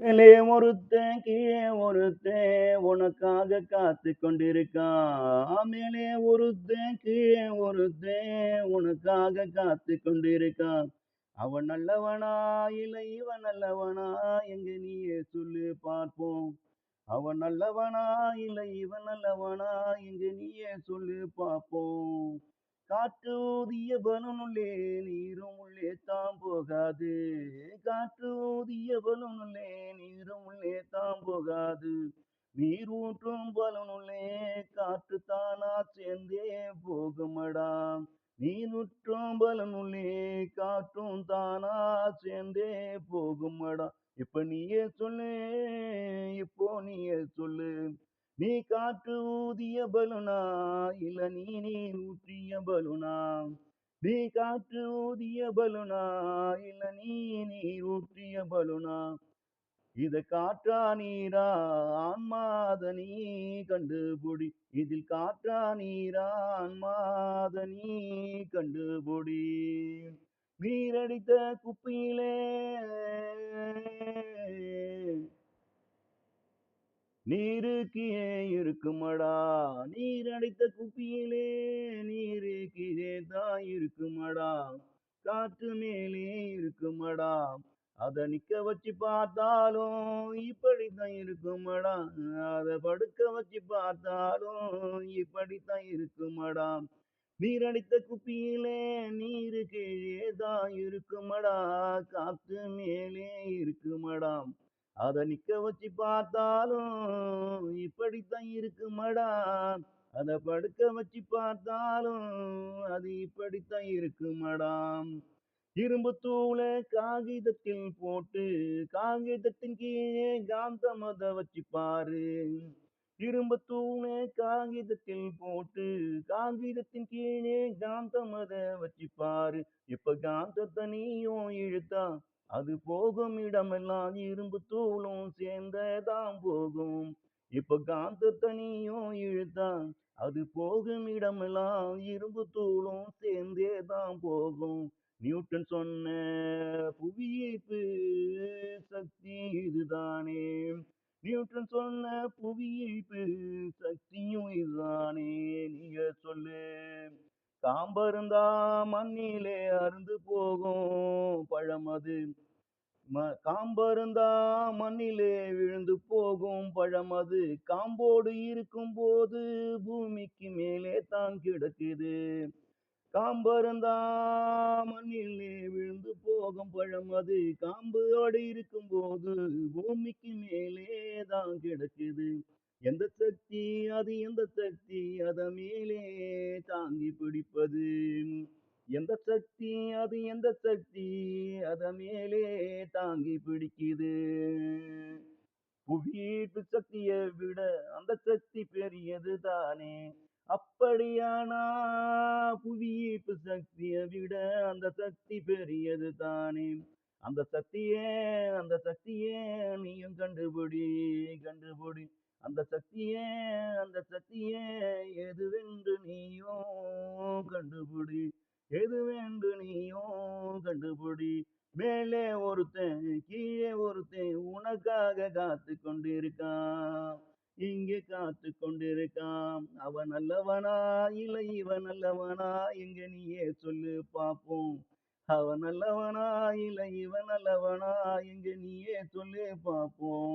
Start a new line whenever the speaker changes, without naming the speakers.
மேலே ஒருத்தன் கீழே ஒருத்தன் உனக்காக காத்து கொண்டிருக்கான். மேலே ஒருத்தன் கீழே ஒருத்தன் உனக்காக காத்து கொண்டிருக்கான். அவன் நல்லவனா இல்லை இவன் நல்லவனா எங்க நீயே சொல்லு பார்ப்போம். அவன் நல்லவனா இல்லை இவன் நல்லவனா எங்க நீயே சொல்லு பார்ப்போம். காற்று ஊதிய பலனுள்ளே நீரும் உள்ளே தாம் போகாது. காற்று ஊதிய பலனுள்ளே நீரும் உள்ளே தாம் போகாது. நீர் ஊற்றும் பலனுள்ளே காற்று தானா சேர்ந்தே போகுமடா. நீர் ஊற்றும் பலனுள்ளே காற்றும் தானா சேர்ந்தே போகுமடா. இப்ப நீயே சொல்லு, இப்போ நீயே சொல்லு. நீ காற்று ஊதிய பலுனா இல்ல நீர் ஊற்றிய பலுனா? நீ காற்று ஊதிய பலுனா இல்ல நீர் ஊற்றிய பலுனா? இத காற்றா நீரா ஆன்மாத நீ கண்டுபிடி. இதில் காற்றா நீரா ஆன்மாத நீ கண்டுபிடி. நீரடித்த குப்பையிலே நீருக்கு இருக்குமடா. நீர் அடைத்த குப்பியிலே நீரு கீழே தான் இருக்குமடா. காற்று மேலே இருக்குமடா. அத நிக்க வச்சு பார்த்தாலும் இப்படித்தான் இருக்குமடா. அத படுக்க வச்சு பார்த்தாலும் இப்படித்தான் இருக்குமடா. நீர் அடித்த குப்பியிலே நீரு கீழே தான் இருக்குமடா. காத்து மேலே இருக்குமடா. அத நிக்க வச்சு பார்த்தாலும் இப்படித்தான் இருக்குமடா. அத படுக்க வச்சு பார்த்தாலும் அது இப்படித்தான் இருக்குமடா. இரும்பு தூள காகிதத்தில் போட்டு காகிதத்தின் கீழே காந்தம் அத வச்சு பாரு. இரும்பு தூள காகிதத்தில் போட்டு காகிதத்தின் கீழே காந்தம் அத வச்சு பாரு. இப்ப காந்தத்தை நீயும் இழுத்தா அது போகும் இடமெல்லாம் இரும்பு தூளும் சேர்ந்ததான் போகும். இப்ப காந்த தனியும் இழுத்தா அது போகும் இடமெல்லாம் இரும்பு தூளும் சேர்ந்தேதான் போகும். நியூட்டன் சொன்ன புவியீர்ப்பு சக்தி இதுதானே. நியூட்டன் சொன்ன புவியீர்ப்பு சக்தியும் இதுதானே. நீங்க சொல்லு. காம்பருந்தா மண்ணிலே அருந்து போகும் பழம் அது. காம்பருந்தா மண்ணிலே விழுந்து போகும் பழம் அது. காம்போடு இருக்கும் போது பூமிக்கு மேலே தான் கிடக்குது. காம்பருந்தா மண்ணிலே விழுந்து போகும் பழம் அது. காம்போடு இருக்கும் போது பூமிக்கு மேலே தான் கிடக்குது. எந்த சக்தி அது எந்த சக்தி அத மேலே தாங்கி பிடிப்பது? எந்த சக்தி அது எந்த சக்தி அத மேலே தாங்கி பிடிக்குது? புவியீர்ப்பு சக்தியை விட அந்த சக்தி பெரியது தானே. அப்படியானா புவியீர்ப்பு சக்தியை விட அந்த சக்தி பெரியது தானே. அந்த சக்தியே அந்த சக்தியே நீயும் கண்டுபிடி கண்டுபிடி. அந்த சக்தியே அந்த சக்தியே எதுவென்று நீயும் கண்டுபிடி. எதுவென்று நீயும் கண்டுபிடி. மேலே ஒருத்தன் கீழே ஒருத்தன் உனக்காக காத்து கொண்டிருக்கான். இங்கே காத்து கொண்டிருக்கான். அவன் நல்லவனா இல்லை இவன் நல்லவனா எங்க நீயே சொல்லு பாப்போம். அவன் நல்லவனா இல்லை இவன் நல்லவனா எங்க நீயே சொல்லு பாப்போம்.